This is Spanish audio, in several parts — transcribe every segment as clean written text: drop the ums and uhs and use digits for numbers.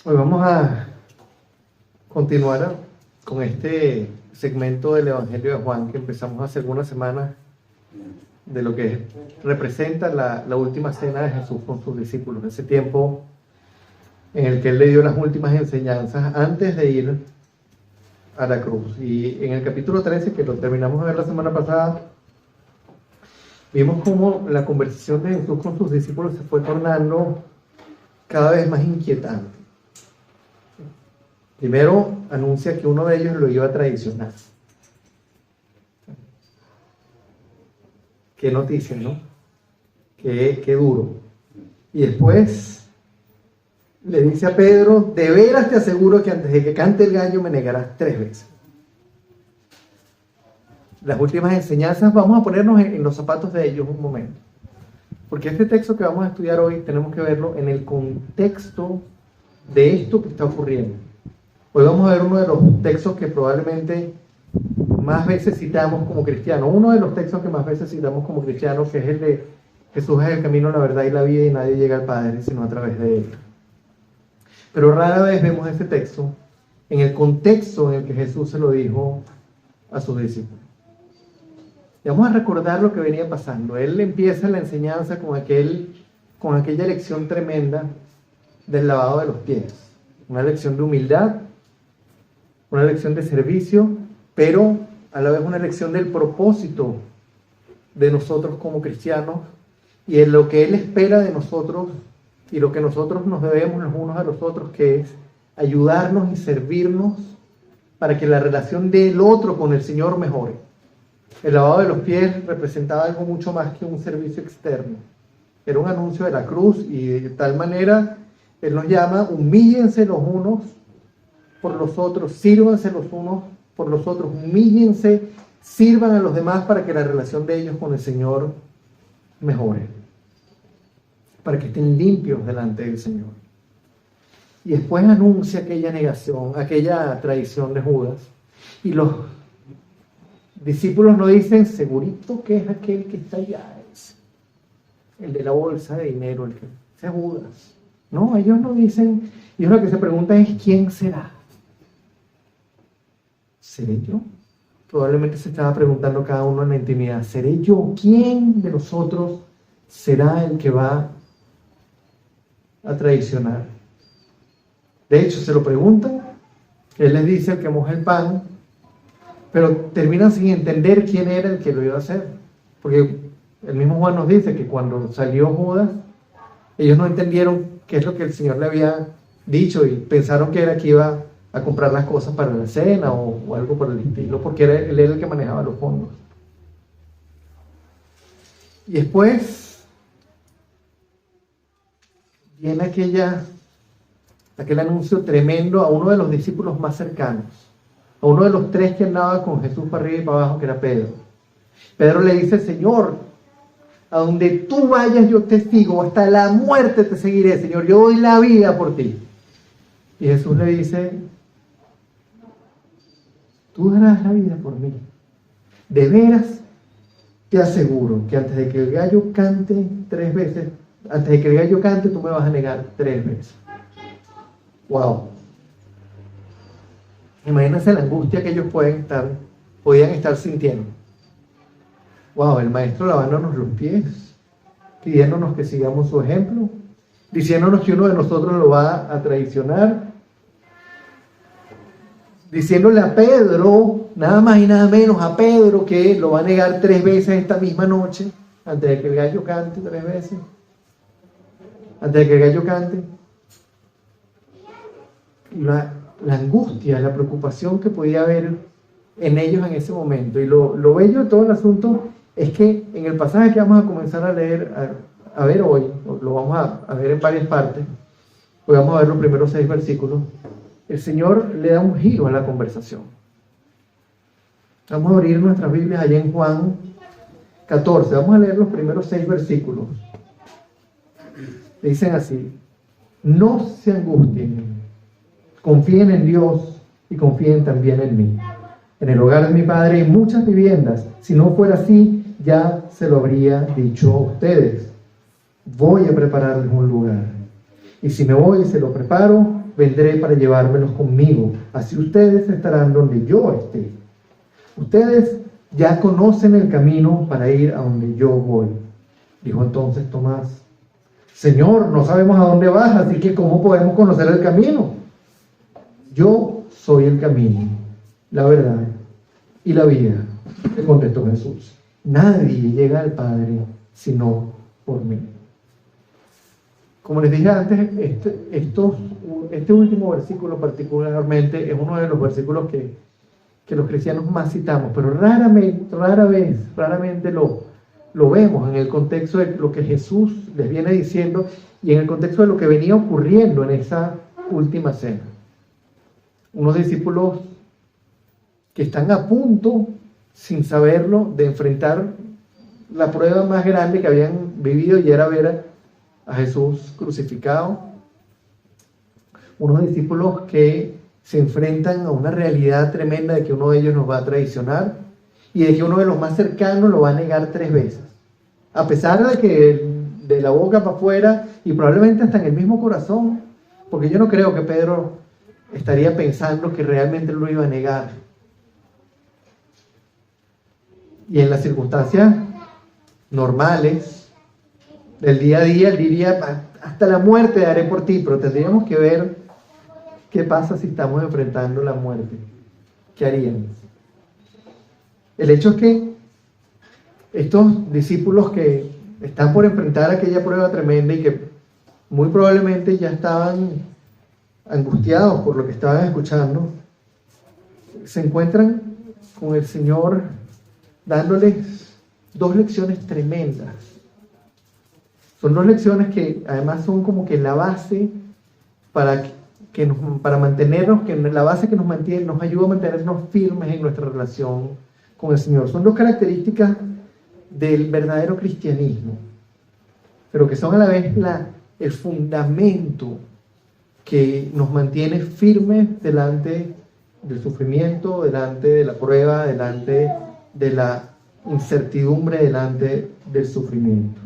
Hoy vamos a continuar con este segmento del Evangelio de Juan que empezamos hace algunas semanas, de lo que representa la última cena de Jesús con sus discípulos, ese tiempo en el que Él le dio las últimas enseñanzas antes de ir a la cruz. Y en el capítulo 13, que lo terminamos de ver la semana pasada, vimos cómo la conversación de Jesús con sus discípulos se fue tornando cada vez más inquietante. Primero anuncia que uno de ellos lo iba a traicionar. Qué noticia, ¿no? Qué duro. Y después le dice a Pedro: de veras te aseguro que antes de que cante el gallo me negarás 3 veces. Las últimas enseñanzas, vamos a ponernos en los zapatos de ellos un momento. Porque este texto que vamos a estudiar hoy tenemos que verlo en el contexto de esto que está ocurriendo. Hoy vamos a ver uno de los textos que probablemente más veces citamos como cristianos. Uno de los textos que más veces citamos como cristianos, que es el de Jesús es el camino, la verdad y la vida, y nadie llega al Padre sino a través de Él. Pero rara vez vemos este texto en el contexto en el que Jesús se lo dijo a sus discípulos. Y vamos a recordar lo que venía pasando. Él empieza la enseñanza con aquella lección tremenda del lavado de los pies. Una lección de humildad, una lección de servicio, pero a la vez una lección del propósito de nosotros como cristianos y en lo que Él espera de nosotros y lo que nosotros nos debemos los unos a los otros, que es ayudarnos y servirnos para que la relación del otro con el Señor mejore. El lavado de los pies representaba algo mucho más que un servicio externo. Era un anuncio de la cruz, y de tal manera Él nos llama: humíllense los unos por los otros, sírvanse los unos por los otros, humíllense, sirvan a los demás para que la relación de ellos con el Señor mejore, para que estén limpios delante del Señor. Y después anuncia aquella negación, aquella traición de Judas, y los discípulos no dicen: segurito que es aquel que está allá, el de la bolsa de dinero, el que es Judas. No, ellos no dicen. Ellos lo que se preguntan es: ¿quién será? ¿Seré yo? Probablemente se estaba preguntando cada uno en la intimidad: ¿seré yo? ¿Quién de nosotros será el que va a traicionar? De hecho, se lo preguntan. Él les dice: el que moja el pan. Pero terminan sin entender quién era el que lo iba a hacer. Porque el mismo Juan nos dice que cuando salió Judas, ellos no entendieron qué es lo que el Señor le había dicho y pensaron que era que iba a comprar las cosas para la cena o algo por el estilo, porque él era el que manejaba los fondos. Y después viene aquel anuncio tremendo a uno de los discípulos más cercanos, a uno de los 3 que andaba con Jesús para arriba y para abajo, que era Pedro. Pedro le dice: Señor, a donde tú vayas yo te sigo, hasta la muerte te seguiré, Señor, yo doy la vida por ti. Y Jesús le dice: tú darás la vida por mí. De veras te aseguro que antes de que el gallo cante 3 veces, antes de que el gallo cante, tú me vas a negar 3 veces. Wow. Imagínense la angustia que ellos podían estar sintiendo. Wow, el maestro lavándonos los pies, pidiéndonos que sigamos su ejemplo, diciéndonos que uno de nosotros lo va a traicionar, diciéndole a Pedro, nada más y nada menos a Pedro, que lo va a negar 3 veces esta misma noche, antes de que el gallo cante 3 veces, antes de que el gallo cante. La angustia, la preocupación que podía haber en ellos en ese momento. Y lo bello de todo el asunto es que en el pasaje que vamos a comenzar a leer, a ver hoy, lo vamos a ver en varias partes, hoy vamos a ver los primeros 6 versículos, el Señor le da un giro a la conversación. Vamos a abrir nuestras Biblias allá en Juan 14, vamos a leer los primeros 6 versículos. Dicen así: no se angustien, confíen en Dios y confíen también en mí. En el hogar de mi Padre hay muchas viviendas. Si no fuera así, ya se lo habría dicho a ustedes. Voy a prepararles un lugar. Y si me voy y se lo preparo, vendré para llevármelos conmigo. Así ustedes estarán donde yo esté. Ustedes ya conocen el camino para ir a donde yo voy. Dijo entonces Tomás: Señor, no sabemos a dónde vas, así que ¿cómo podemos conocer el camino? Yo soy el camino, la verdad y la vida, le contestó Jesús. Nadie llega al Padre sino por mí. Como les dije antes, este último versículo particularmente es uno de los versículos que los cristianos más citamos, pero raramente lo vemos en el contexto de lo que Jesús les viene diciendo y en el contexto de lo que venía ocurriendo en esa última cena. Unos discípulos que están a punto, sin saberlo, de enfrentar la prueba más grande que habían vivido, y era ver a Jesús crucificado. Unos discípulos que se enfrentan a una realidad tremenda de que uno de ellos nos va a traicionar y de que uno de los más cercanos lo va a negar 3 veces. A pesar de que de la boca para afuera y probablemente hasta en el mismo corazón, porque yo no creo que Pedro estaría pensando que realmente lo iba a negar. Y en las circunstancias normales del día a día, él diría: hasta la muerte daré por ti, pero tendríamos que ver qué pasa si estamos enfrentando la muerte. ¿Qué haríamos? El hecho es que estos discípulos que están por enfrentar aquella prueba tremenda y que muy probablemente ya estaban angustiados por lo que estaban escuchando, se encuentran con el Señor dándoles 2 lecciones tremendas. Son 2 lecciones que además son como que la base para mantenernos, que la base que nos ayuda a mantenernos firmes en nuestra relación con el Señor. Son 2 características del verdadero cristianismo, pero que son a la vez el fundamento que nos mantiene firmes delante del sufrimiento, delante de la prueba, delante de la incertidumbre, delante del sufrimiento.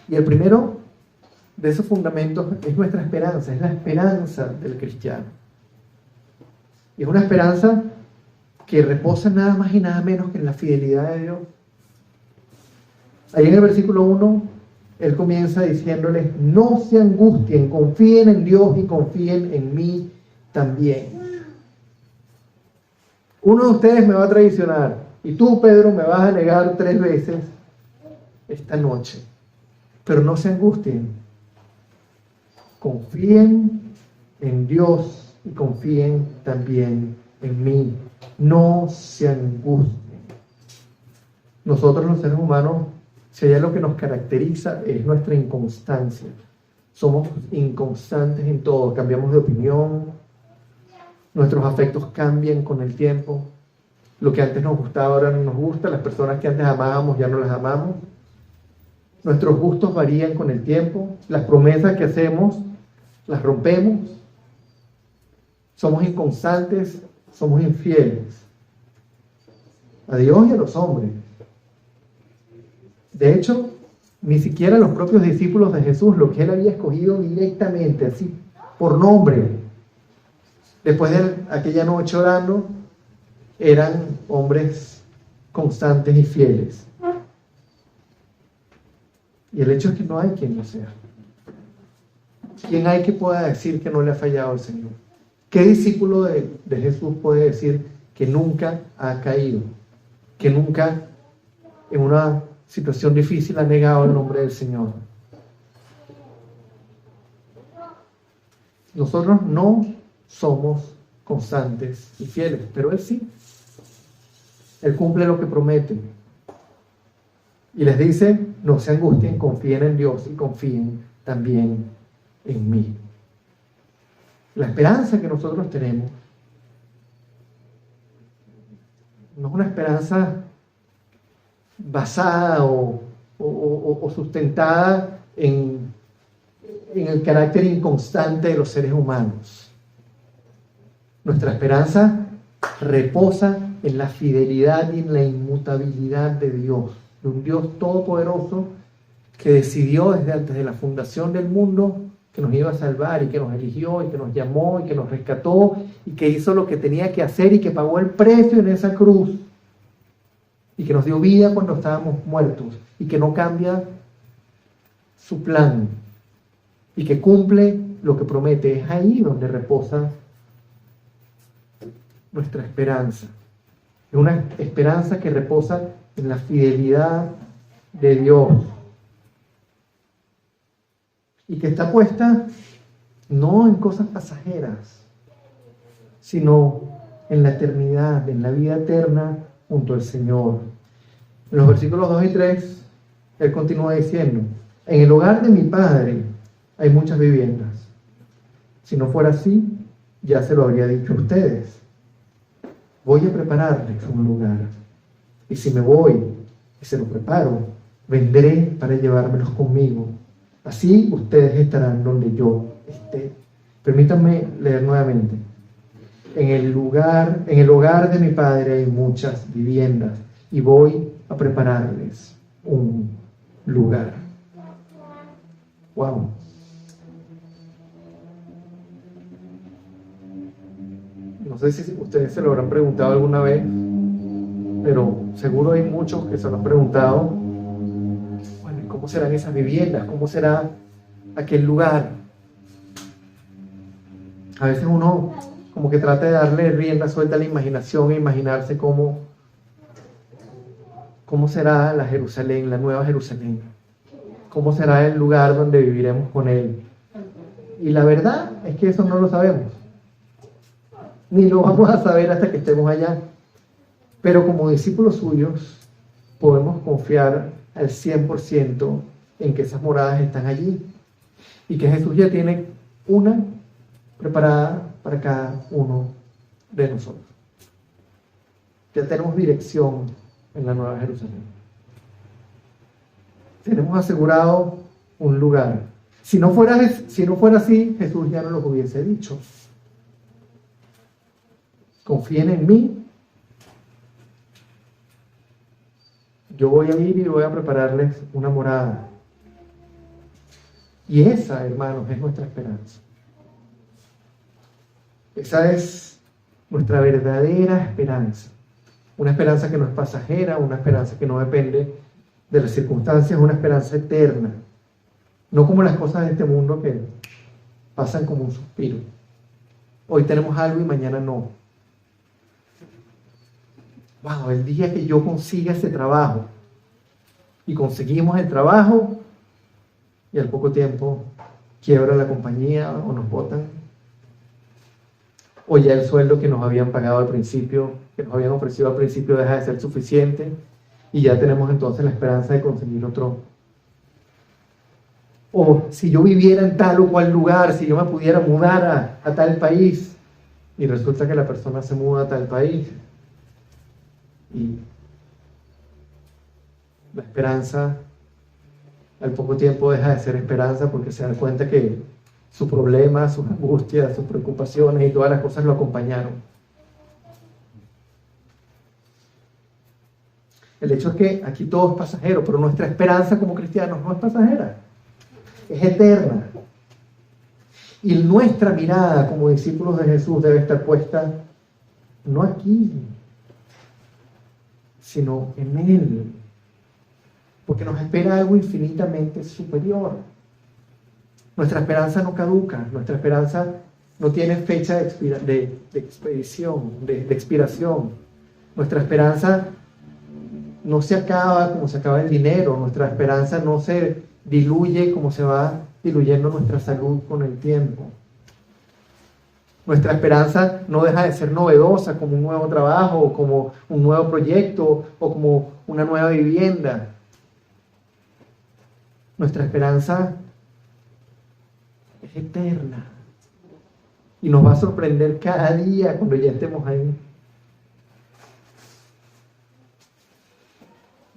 Y el primero de esos fundamentos es nuestra esperanza, es la esperanza del cristiano. Y es una esperanza que reposa nada más y nada menos que en la fidelidad de Dios. Ahí en el versículo 1, él comienza diciéndoles: no se angustien, confíen en Dios y confíen en mí también. Uno de ustedes me va a traicionar y tú, Pedro, me vas a negar 3 veces esta noche. Pero no se angustien. Confíen en Dios y confíen también en mí. No se angustien. Nosotros los seres humanos, si hay algo que nos caracteriza, es nuestra inconstancia. Somos inconstantes en todo, cambiamos de opinión, nuestros afectos cambian con el tiempo. Lo que antes nos gustaba ahora no nos gusta, las personas que antes amábamos ya no las amamos. Nuestros gustos varían con el tiempo, las promesas que hacemos las rompemos, somos inconstantes, somos infieles a Dios y a los hombres. De hecho, ni siquiera los propios discípulos de Jesús, los que él había escogido directamente, así, por nombre, después de aquella noche orando, eran hombres constantes y fieles. Y el hecho es que no hay quien lo sea. ¿Quién hay que pueda decir que no le ha fallado al Señor? ¿Qué discípulo de Jesús puede decir que nunca ha caído? Que nunca en una situación difícil ha negado el nombre del Señor. Nosotros no somos constantes y fieles, pero Él sí. Él cumple lo que promete. Y les dice: no se angustien, confíen en Dios y confíen también en mí. La esperanza que nosotros tenemos no es una esperanza basada o sustentada en el carácter inconstante de los seres humanos. Nuestra esperanza reposa en la fidelidad y en la inmutabilidad de Dios, de un Dios todopoderoso que decidió desde antes de la fundación del mundo que nos iba a salvar y que nos eligió y que nos llamó y que nos rescató y que hizo lo que tenía que hacer y que pagó el precio en esa cruz y que nos dio vida cuando estábamos muertos y que no cambia su plan y que cumple lo que promete. Es ahí donde reposa nuestra esperanza. Es una esperanza que reposa en la fidelidad de Dios y que está puesta no en cosas pasajeras, sino en la eternidad, en la vida eterna junto al Señor. En los versículos 2 y 3, Él continúa diciendo: en el hogar de mi Padre hay muchas viviendas. Si no fuera así, ya se lo habría dicho a ustedes. Voy a prepararles un lugar. Y si me voy y se lo preparo, vendré para llevármelos conmigo. Así ustedes estarán donde yo esté. Permítanme leer nuevamente. En el hogar de mi Padre hay muchas viviendas y voy a prepararles un lugar. Wow. No sé si ustedes se lo habrán preguntado alguna vez, pero seguro hay muchos que se lo han preguntado. Bueno, ¿y cómo serán esas viviendas? ¿Cómo será aquel lugar? A veces uno como que trata de darle rienda suelta a la imaginación e imaginarse cómo será la Jerusalén, la nueva Jerusalén. ¿Cómo será el lugar donde viviremos con Él? Y la verdad es que eso no lo sabemos. Ni lo vamos a saber hasta que estemos allá. Pero como discípulos suyos, podemos confiar al 100% en que esas moradas están allí. Y que Jesús ya tiene una preparada para cada uno de nosotros. Ya tenemos dirección en la Nueva Jerusalén. Tenemos asegurado un lugar. Si no fuera así, Jesús ya nos lo hubiese dicho. Confíen en mí. Yo voy a ir y voy a prepararles una morada. Y esa, hermanos, es nuestra esperanza. Esa es nuestra verdadera esperanza. Una esperanza que no es pasajera, una esperanza que no depende de las circunstancias, una esperanza eterna. No como las cosas de este mundo que pasan como un suspiro. Hoy tenemos algo y mañana no. Wow, el día que yo consiga ese trabajo y conseguimos el trabajo y al poco tiempo quiebra la compañía o nos botan, o ya el sueldo que nos habían pagado al principio, que nos habían ofrecido al principio, deja de ser suficiente y ya tenemos entonces la esperanza de conseguir otro. O si yo viviera en tal o cual lugar, si yo me pudiera mudar a tal país y resulta que la persona se muda a tal país y la esperanza al poco tiempo deja de ser esperanza porque se dan cuenta que su problema, sus angustias, sus preocupaciones y todas las cosas lo acompañaron. El hecho es que aquí todo es pasajero, pero nuestra esperanza como cristianos no es pasajera, es eterna. Y nuestra mirada como discípulos de Jesús debe estar puesta no aquí, sino en Él, porque nos espera algo infinitamente superior. Nuestra esperanza no caduca, nuestra esperanza no tiene fecha de expiración. Nuestra esperanza no se acaba como se acaba el dinero, nuestra esperanza no se diluye como se va diluyendo nuestra salud con el tiempo. Nuestra esperanza no deja de ser novedosa como un nuevo trabajo, o como un nuevo proyecto, o como una nueva vivienda. Nuestra esperanza es eterna y nos va a sorprender cada día cuando ya estemos ahí.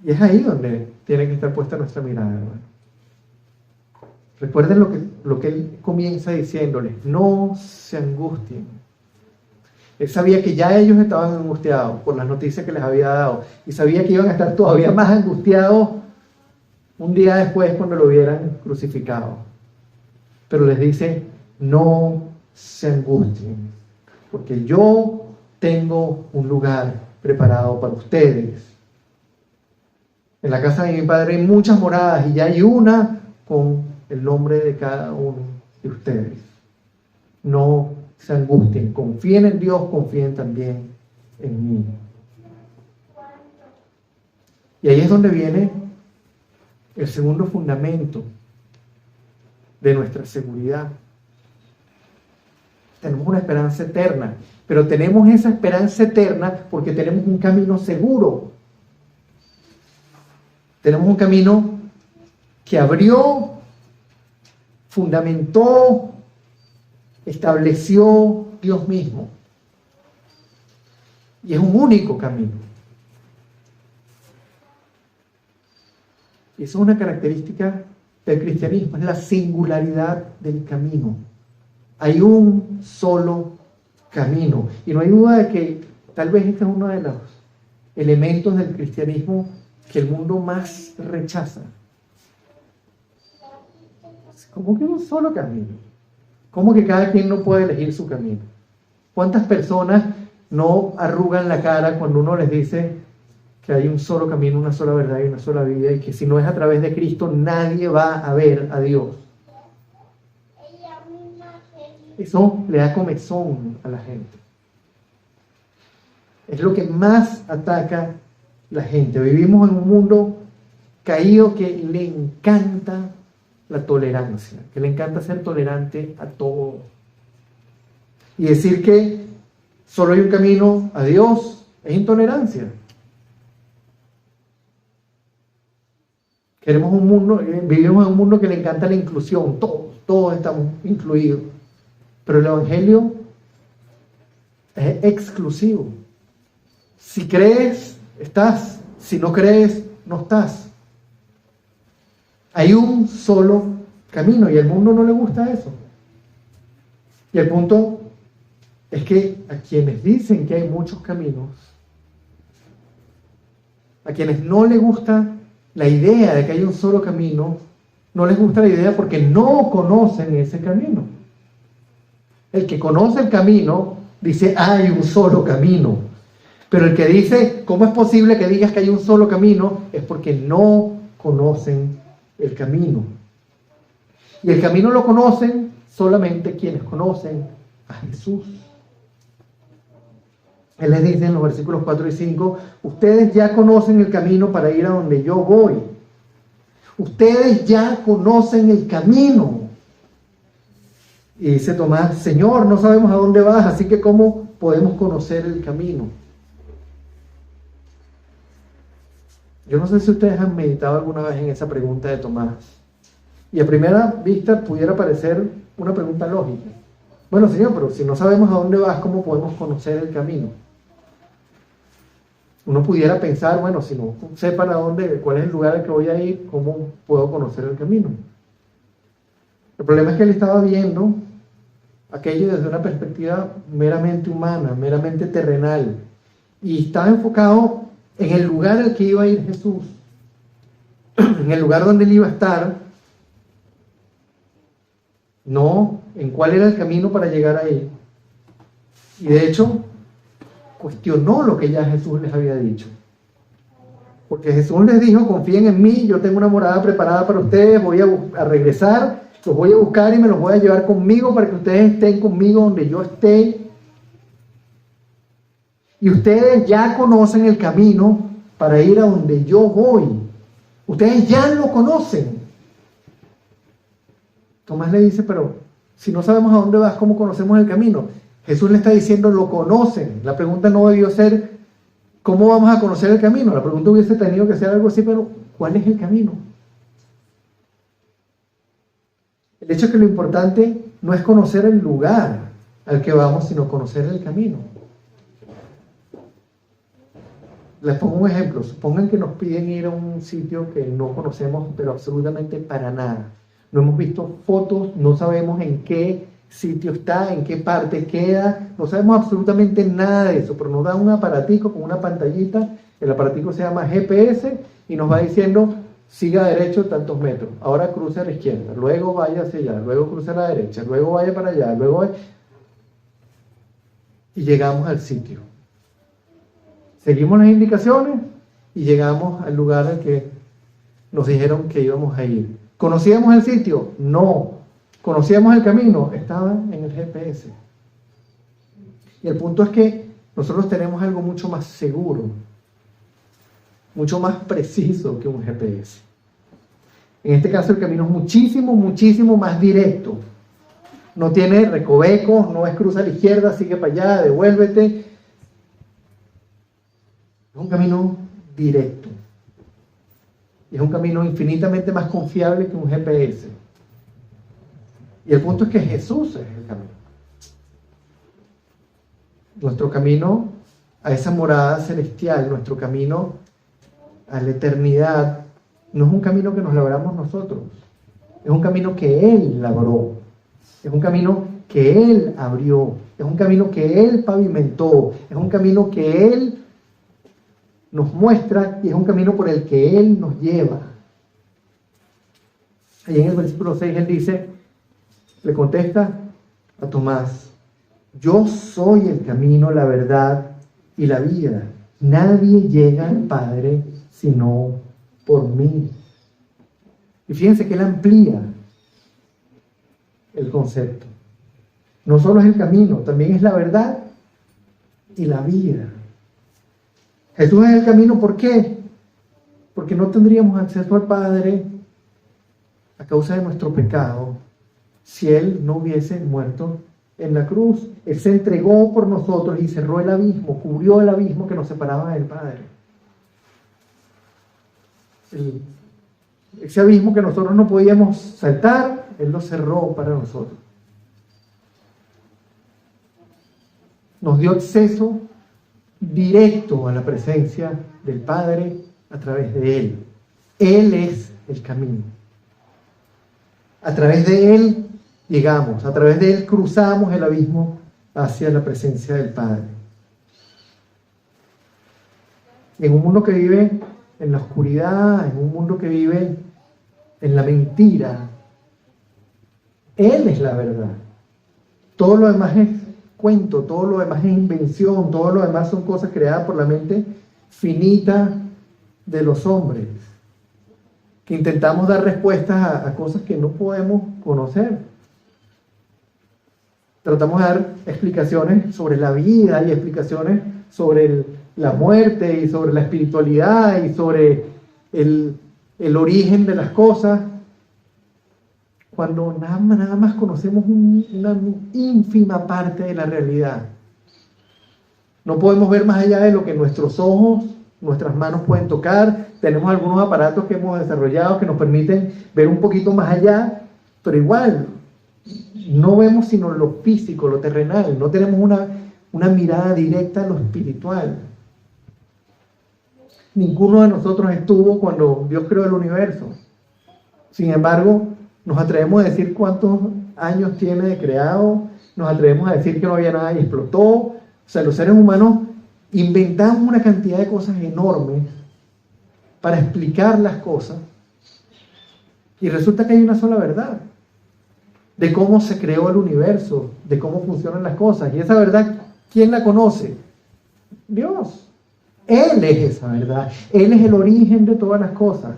Y es ahí donde tiene que estar puesta nuestra mirada, hermano. Recuerden lo que él comienza diciéndoles: no se angustien. Él sabía que ya ellos estaban angustiados por las noticias que les había dado y sabía que iban a estar todavía más angustiados un día después cuando lo hubieran crucificado. Pero les dice, no se angustien, porque yo tengo un lugar preparado para ustedes. En la casa de mi Padre hay muchas moradas y ya hay una con el nombre de cada uno de ustedes. No se angustien, confíen en Dios, confíen también en mí. Y ahí es donde viene el segundo fundamento de nuestra seguridad. Tenemos una esperanza eterna, pero tenemos esa esperanza eterna porque tenemos un camino seguro. Tenemos un camino que abrió, fundamentó, estableció Dios mismo. Y es un único camino. Y eso es una característica del cristianismo, es la singularidad del camino. Hay un solo camino. Y no hay duda de que tal vez este es uno de los elementos del cristianismo que el mundo más rechaza. ¿Cómo que un solo camino? ¿Cómo que cada quien no puede elegir su camino? ¿Cuántas personas no arrugan la cara cuando uno les dice que hay un solo camino, una sola verdad y una sola vida, y que si no es a través de Cristo nadie va a ver a Dios? Eso le da comezón a la gente. Es lo que más ataca la gente. Vivimos en un mundo caído que le encanta la tolerancia, que le encanta ser tolerante a todo. Y decir que solo hay un camino a Dios es intolerancia. Vivimos en un mundo que le encanta la inclusión, todos estamos incluidos. Pero el Evangelio es exclusivo. Si crees, estás. Si no crees, no estás. Hay un solo camino y al mundo no le gusta eso. Y el punto es que a quienes dicen que hay muchos caminos, a quienes no les gusta la idea de que hay un solo camino, no les gusta la idea porque no conocen ese camino. El que conoce el camino dice, hay un solo camino. Pero el que dice, ¿cómo es posible que digas que hay un solo camino? Es porque no conocen el camino. Y el camino lo conocen solamente quienes conocen a Jesús. Él les dice en los versículos 4 y 5, ustedes ya conocen el camino para ir a donde yo voy. Ustedes ya conocen el camino. Y dice Tomás, Señor, no sabemos a dónde vas, así que ¿cómo podemos conocer el camino? Yo no sé si ustedes han meditado alguna vez en esa pregunta de Tomás. Y a primera vista pudiera parecer una pregunta lógica. Bueno, Señor, pero si no sabemos a dónde vas, ¿cómo podemos conocer el camino? Uno pudiera pensar, bueno, si no sé para dónde, cuál es el lugar al que voy a ir, ¿cómo puedo conocer el camino? El problema es que él estaba viendo aquello desde una perspectiva meramente humana, meramente terrenal. Y estaba enfocado en el lugar al que iba a ir Jesús, en el lugar donde él iba a estar, no en cuál era el camino para llegar ahí. Y de hecho, cuestionó lo que ya Jesús les había dicho. Porque Jesús les dijo, confíen en mí, yo tengo una morada preparada para ustedes, voy a regresar, los voy a buscar y me los voy a llevar conmigo para que ustedes estén conmigo donde yo esté. Y ustedes ya conocen el camino para ir a donde yo voy. Ustedes ya lo conocen. Tomás le dice, pero si no sabemos a dónde vas, ¿cómo conocemos el camino? Jesús le está diciendo, lo conocen. La pregunta no debió ser, ¿cómo vamos a conocer el camino? La pregunta hubiese tenido que ser algo así, pero ¿cuál es el camino? El hecho es que lo importante no es conocer el lugar al que vamos, sino conocer el camino. Les pongo un ejemplo. Supongan que nos piden ir a un sitio que no conocemos, pero absolutamente para nada. No hemos visto fotos, no sabemos en qué sitio está, en qué parte queda, no sabemos absolutamente nada de eso, pero nos da un aparatico con una pantallita, el aparatico se llama GPS y nos va diciendo siga derecho tantos metros, ahora cruce a la izquierda, luego vaya hacia allá, luego cruce a la derecha, luego vaya para allá, luego vaya... Y llegamos al sitio. Seguimos las indicaciones y llegamos al lugar al que nos dijeron que íbamos a ir. ¿Conocíamos el sitio? No. ¿Conocíamos el camino? Estaba en el GPS. Y el punto es que nosotros tenemos algo mucho más seguro, mucho más preciso que un GPS. En este caso el camino es muchísimo, muchísimo más directo. No tiene recovecos, no es cruza a la izquierda, sigue para allá, devuélvete. Es un camino directo. Y es un camino infinitamente más confiable que un GPS. Y el punto es que Jesús es el camino. Nuestro camino a esa morada celestial, nuestro camino a la eternidad, no es un camino que nos labramos nosotros. Es un camino que Él labró. Es un camino que Él abrió. Es un camino que Él pavimentó. Es un camino que Él nos muestra y es un camino por el que Él nos lleva. Ahí en el versículo 6 Él dice, le contesta a Tomás, yo soy el camino, la verdad y la vida. Nadie llega al Padre sino por mí. Y fíjense que Él amplía el concepto. No solo es el camino, también es la verdad y la vida. Jesús es el camino, ¿por qué? Porque no tendríamos acceso al Padre a causa de nuestro pecado si Él no hubiese muerto en la cruz. Él se entregó por nosotros y cerró el abismo, cubrió el abismo que nos separaba del Padre. Ese abismo que nosotros no podíamos saltar, Él lo cerró para nosotros. Nos dio acceso directo a la presencia del Padre a través de Él. Él es el camino. A través de Él llegamos, a través de Él cruzamos el abismo hacia la presencia del Padre. En un mundo que vive en la oscuridad, en un mundo que vive en la mentira, Él es la verdad. Todo lo demás es cuento, todo lo demás es invención, todo lo demás son cosas creadas por la mente finita de los hombres, que intentamos dar respuestas a cosas que no podemos conocer. Tratamos de dar explicaciones sobre la vida y explicaciones sobre la muerte y sobre la espiritualidad y sobre el origen de las cosas, cuando nada más conocemos una ínfima parte de la realidad. No podemos ver más allá de lo que nuestros ojos, nuestras manos pueden tocar. Tenemos algunos aparatos que hemos desarrollado que nos permiten ver un poquito más allá, pero igual no vemos sino lo físico, lo terrenal. No tenemos una mirada directa a lo espiritual. Ninguno de nosotros estuvo cuando Dios creó el universo. Sin embargo, nos atrevemos a decir cuántos años tiene de creado, nos atrevemos a decir que no había nada y explotó. O sea, los seres humanos inventamos una cantidad de cosas enormes para explicar las cosas y resulta que hay una sola verdad de cómo se creó el universo, de cómo funcionan las cosas. Y esa verdad, ¿quién la conoce? Dios. Él es esa verdad. Él es el origen de todas las cosas.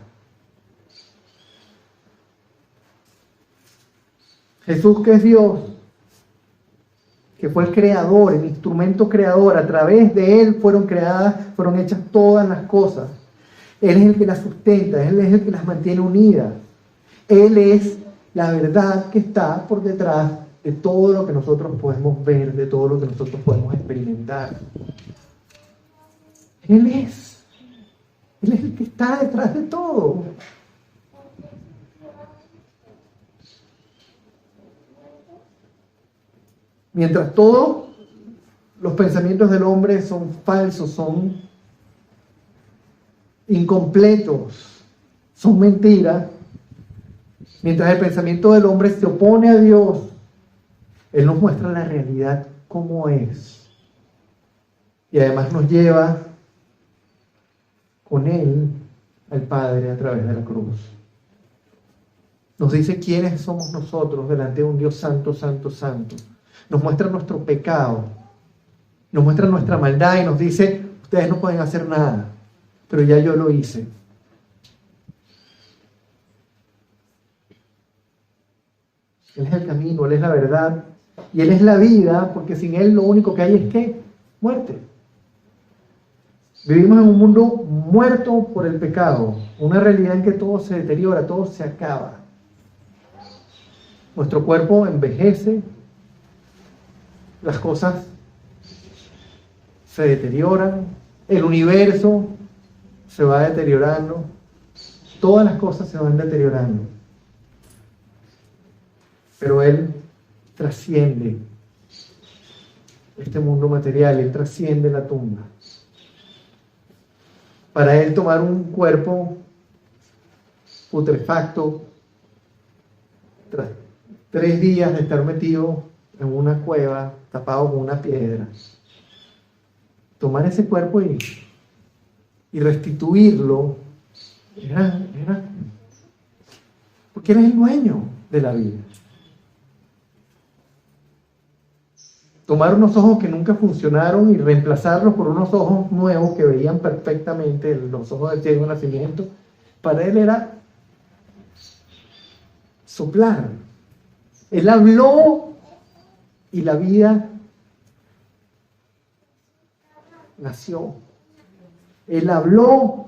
Jesús, que es Dios, que fue el creador, el instrumento creador, a través de Él fueron hechas todas las cosas. Él es el que las sustenta, Él es el que las mantiene unidas. Él es la verdad que está por detrás de todo lo que nosotros podemos ver, de todo lo que nosotros podemos experimentar. Él es el que está detrás de todo. Mientras todos los pensamientos del hombre son falsos, son incompletos, son mentiras, mientras el pensamiento del hombre se opone a Dios, Él nos muestra la realidad como es. Y además nos lleva con Él al Padre a través de la cruz. Nos dice quiénes somos nosotros delante de un Dios santo, santo, santo. Nos muestra nuestro pecado, nos muestra nuestra maldad y nos dice, ustedes no pueden hacer nada, pero ya yo lo hice. Él es el camino, Él es la verdad y Él es la vida, porque sin Él lo único que hay es ¿qué? Muerte. Vivimos en un mundo muerto por el pecado, una realidad en que todo se deteriora, todo se acaba. Nuestro cuerpo envejece, las cosas se deterioran, el universo se va deteriorando, todas las cosas se van deteriorando. Pero Él trasciende este mundo material, Él trasciende la tumba. Para Él tomar un cuerpo putrefacto, tras 3 días de estar metido en una cueva, tapado con una piedra, tomar ese cuerpo y restituirlo, era porque Él es el dueño de la vida. Tomar unos ojos que nunca funcionaron y reemplazarlos por unos ojos nuevos que veían perfectamente, los ojos del ciego de nacimiento, para Él era soplar. Él habló y la vida nació. Él habló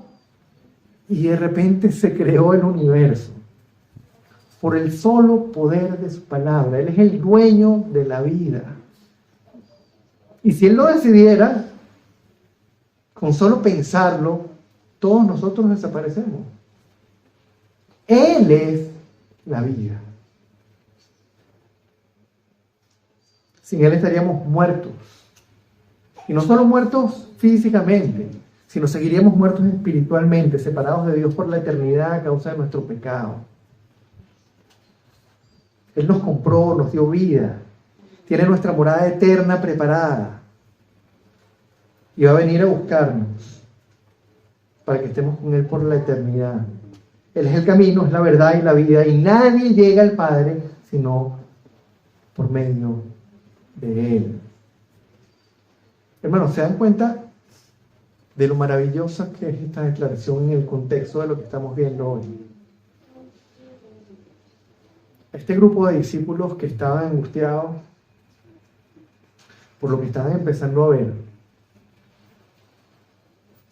y de repente se creó el universo. Por el solo poder de su palabra. Él es el dueño de la vida. Y si Él lo decidiera, con solo pensarlo, todos nosotros desaparecemos. Él es la vida. Sin Él estaríamos muertos. Y no solo muertos físicamente, sino seguiríamos muertos espiritualmente, separados de Dios por la eternidad a causa de nuestro pecado. Él nos compró, nos dio vida. Tiene nuestra morada eterna preparada. Y va a venir a buscarnos para que estemos con Él por la eternidad. Él es el camino, es la verdad y la vida. Y nadie llega al Padre sino por medio de Él. Hermanos, ¿se dan cuenta de lo maravillosa que es esta declaración en el contexto de lo que estamos viendo hoy? Este grupo de discípulos que estaban angustiados por lo que estaban empezando a ver,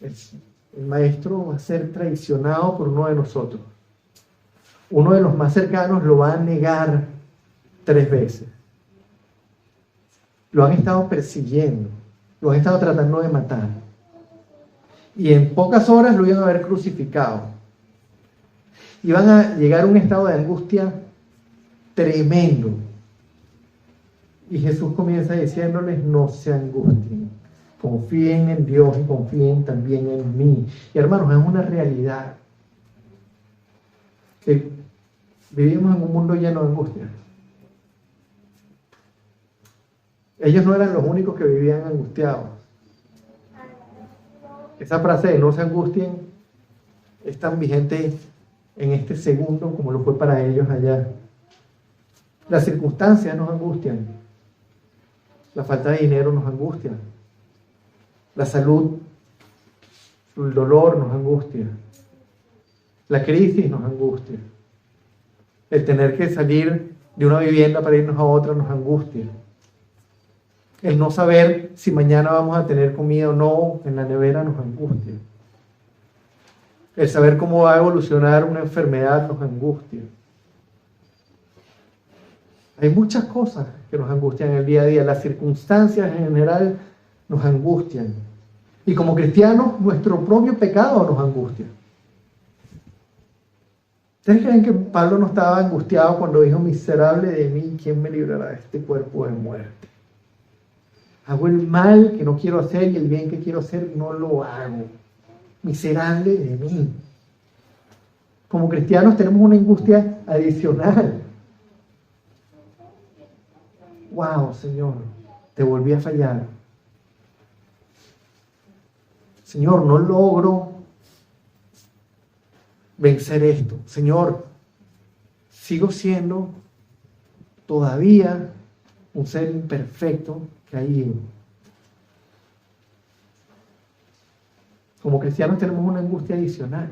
el maestro va a ser traicionado por uno de nosotros. Uno de los más cercanos lo va a negar 3 veces. Lo han estado persiguiendo, lo han estado tratando de matar. Y en pocas horas lo iban a haber crucificado. Iban a llegar a un estado de angustia tremendo. Y Jesús comienza diciéndoles, no se angustien, confíen en Dios y confíen también en mí. Y hermanos, es una realidad que vivimos en un mundo lleno de angustia. Ellos no eran los únicos que vivían angustiados. Esa frase de no se angustien es tan vigente en este segundo como lo fue para ellos allá. Las circunstancias nos angustian. La falta de dinero nos angustia. La salud, el dolor nos angustia. La crisis nos angustia. El tener que salir de una vivienda para irnos a otra nos angustia. El no saber si mañana vamos a tener comida o no en la nevera nos angustia. El saber cómo va a evolucionar una enfermedad nos angustia. Hay muchas cosas que nos angustian en el día a día. Las circunstancias en general nos angustian. Y como cristianos, nuestro propio pecado nos angustia. ¿Ustedes creen que Pablo no estaba angustiado cuando dijo, miserable de mí, ¿quién me librará de este cuerpo de muerte? Hago el mal que no quiero hacer y el bien que quiero hacer no lo hago. Miserable de mí. Como cristianos tenemos una angustia adicional. Wow, Señor, te volví a fallar. Señor, no logro vencer esto. Señor, sigo siendo todavía un ser imperfecto caído. Como cristianos tenemos una angustia adicional.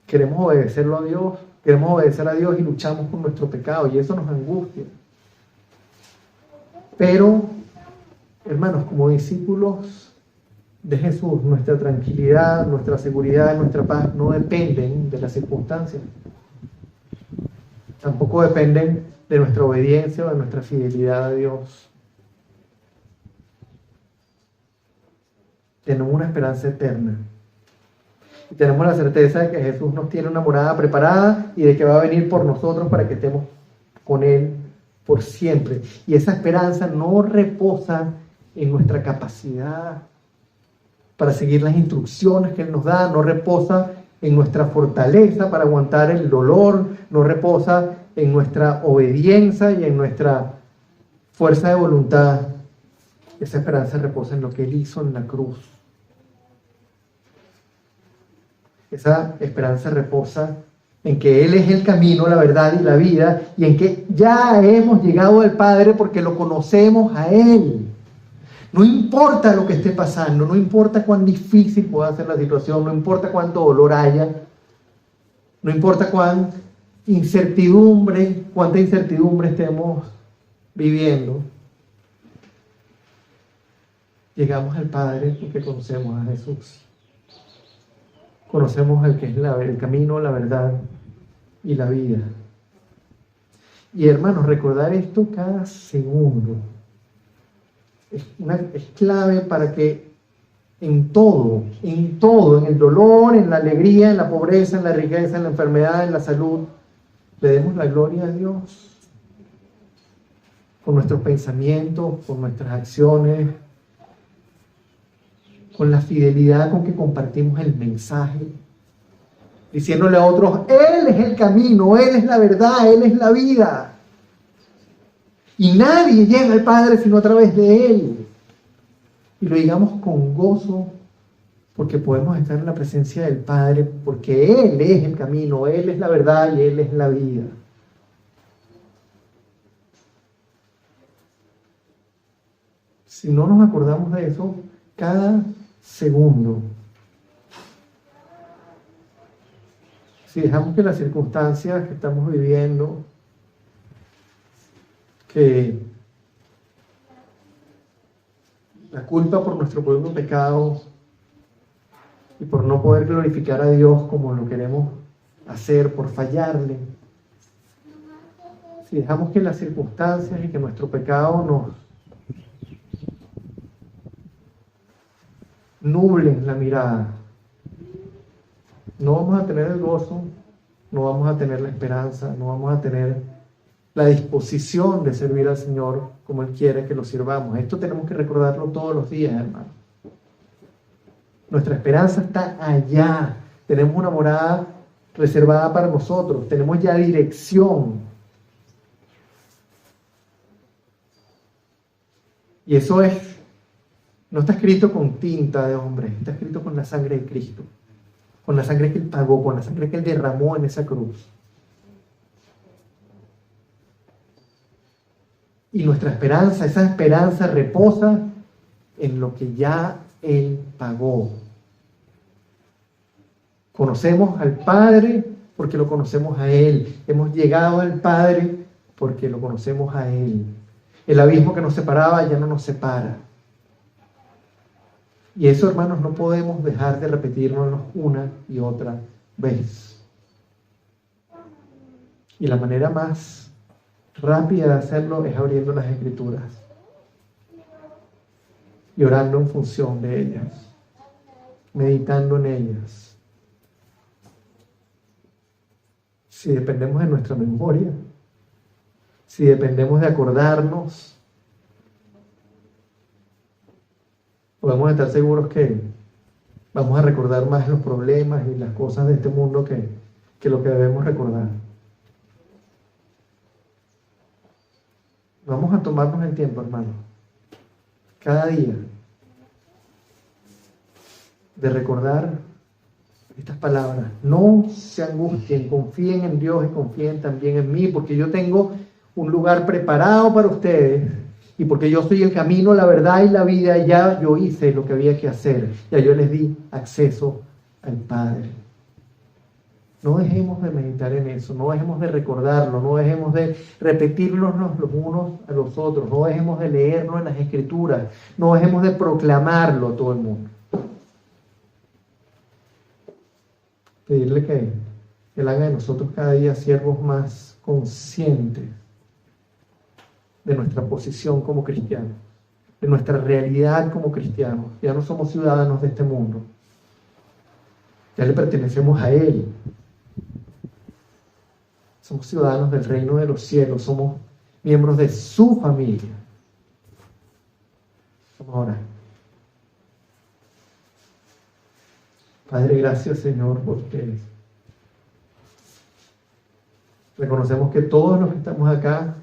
Queremos obedecerlo a Dios, queremos obedecer a Dios y luchamos con nuestro pecado y eso nos angustia. Pero, hermanos, como discípulos de Jesús, nuestra tranquilidad, nuestra seguridad, nuestra paz no dependen de las circunstancias. Tampoco dependen de nuestra obediencia o de nuestra fidelidad a Dios. Tenemos una esperanza eterna. Y tenemos la certeza de que Jesús nos tiene una morada preparada y de que va a venir por nosotros para que estemos con Él por siempre. Y esa esperanza no reposa en nuestra capacidad para seguir las instrucciones que Él nos da, no reposa en nuestra fortaleza para aguantar el dolor, no reposa en nuestra obediencia y en nuestra fuerza de voluntad. Esa esperanza reposa en lo que Él hizo en la cruz. Esa esperanza reposa en que Él es el camino, la verdad y la vida, y en que ya hemos llegado al Padre porque lo conocemos a Él. No importa lo que esté pasando, no importa cuán difícil pueda ser la situación, no importa cuánto dolor haya, no importa cuánta incertidumbre estemos viviendo. Llegamos al Padre porque conocemos a Jesús. Conocemos al que es el camino, la verdad y la vida. Y hermanos, recordar esto cada segundo es clave para que en todo, en el dolor, en la alegría, en la pobreza, en la riqueza, en la enfermedad, en la salud, le demos la gloria a Dios. Con nuestros pensamientos, con nuestras acciones, con la fidelidad con que compartimos el mensaje, diciéndole a otros, Él es el camino, Él es la verdad, Él es la vida. Y nadie llega al Padre sino a través de Él. Y lo digamos con gozo, porque podemos estar en la presencia del Padre, porque Él es el camino, Él es la verdad y Él es la vida. Si no nos acordamos de eso, cada segundo, si dejamos que las circunstancias que estamos viviendo, que la culpa por nuestro propio pecado y por no poder glorificar a Dios como lo queremos hacer, por fallarle, si dejamos que las circunstancias y que nuestro pecado nos nublen la mirada, no vamos a tener el gozo, no vamos a tener la esperanza, no vamos a tener la disposición de servir al Señor como Él quiere que lo sirvamos. Esto tenemos que recordarlo todos los días, hermano. Nuestra esperanza está allá. Tenemos una morada reservada para nosotros. Tenemos ya dirección. Y eso no está escrito con tinta de hombre, está escrito con la sangre de Cristo. Con la sangre que Él pagó, con la sangre que Él derramó en esa cruz. Y nuestra esperanza, esa esperanza reposa en lo que ya Él pagó. Conocemos al Padre porque lo conocemos a Él. Hemos llegado al Padre porque lo conocemos a Él. El abismo que nos separaba ya no nos separa. Y eso, hermanos, no podemos dejar de repetirnos una y otra vez. Y la manera más rápida de hacerlo es abriendo las Escrituras y orando en función de ellas, meditando en ellas. Si dependemos de nuestra memoria, si dependemos de acordarnos, podemos estar seguros que vamos a recordar más los problemas y las cosas de este mundo que lo que debemos recordar. Vamos a tomarnos el tiempo, hermano, cada día, de recordar estas palabras: no se angustien, confíen en Dios y confíen también en mí, porque yo tengo un lugar preparado para ustedes, y porque yo soy el camino, la verdad y la vida. Ya yo hice lo que había que hacer, ya yo les di acceso al Padre. No dejemos de meditar en eso, no dejemos de recordarlo, no dejemos de repetirnos los unos a los otros, no dejemos de leerlo en las Escrituras, no dejemos de proclamarlo a todo el mundo. Pedirle que Él haga de nosotros cada día siervos más conscientes de nuestra posición como cristianos, de nuestra realidad como cristianos. Ya no somos ciudadanos de este mundo, ya le pertenecemos a Él. Somos ciudadanos del reino de los cielos, somos miembros de su familia. Vamos a orar. Padre, gracias, Señor, porque reconocemos que todos los que estamos acá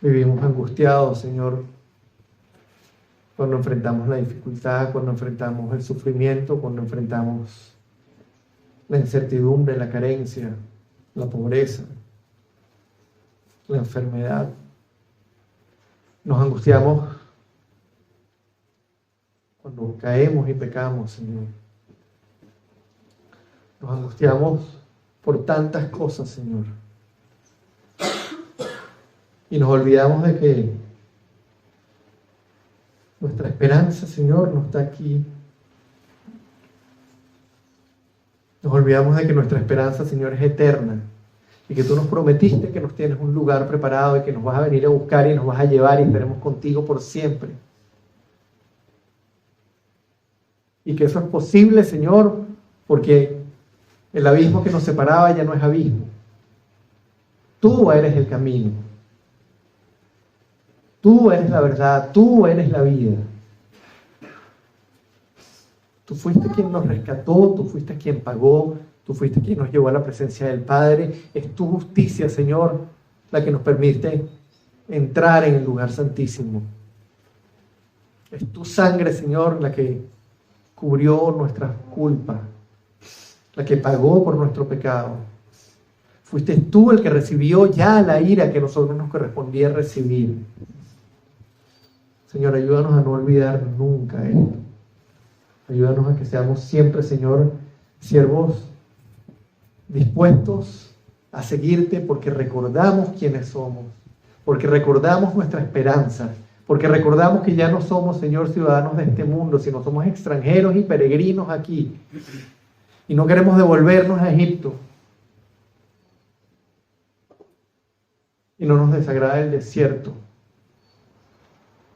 vivimos angustiados, Señor, cuando enfrentamos la dificultad, cuando enfrentamos el sufrimiento, cuando enfrentamos la incertidumbre, la carencia, la pobreza, la enfermedad. Nos angustiamos cuando caemos y pecamos, Señor. Nos angustiamos por tantas cosas, Señor. Y nos olvidamos de que nuestra esperanza, Señor, no está aquí. Nos olvidamos de que nuestra esperanza, Señor, es eterna, y que tú nos prometiste que nos tienes un lugar preparado y que nos vas a venir a buscar y nos vas a llevar y estaremos contigo por siempre. Y que eso es posible, Señor, porque el abismo que nos separaba ya no es abismo. Tú eres el camino. Tú eres la verdad. Tú eres la vida. Tú fuiste quien nos rescató, tú fuiste quien pagó, tú fuiste quien nos llevó a la presencia del Padre. Es tu justicia, Señor, la que nos permite entrar en el lugar santísimo. Es tu sangre, Señor, la que cubrió nuestras culpas, la que pagó por nuestro pecado. Fuiste tú el que recibió ya la ira que a nosotros nos correspondía recibir. Señor, ayúdanos a no olvidar nunca esto. Ayúdanos a que seamos siempre, Señor, siervos dispuestos a seguirte, porque recordamos quiénes somos, porque recordamos nuestra esperanza, porque recordamos que ya no somos, Señor, ciudadanos de este mundo, sino somos extranjeros y peregrinos aquí. Y no queremos devolvernos a Egipto. Y no nos desagrada el desierto,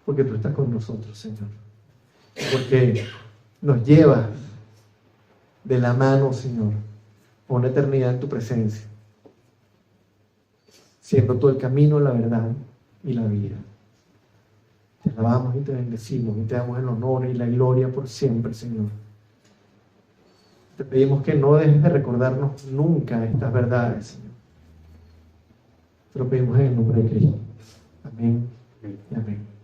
porque tú estás con nosotros, Señor. Porque nos llevas de la mano, Señor, a una eternidad en tu presencia, siendo tú el camino, la verdad y la vida. Te alabamos y te bendecimos y te damos el honor y la gloria por siempre, Señor. Te pedimos que no dejes de recordarnos nunca estas verdades, Señor. Te lo pedimos en el nombre de Cristo. Amén y amén.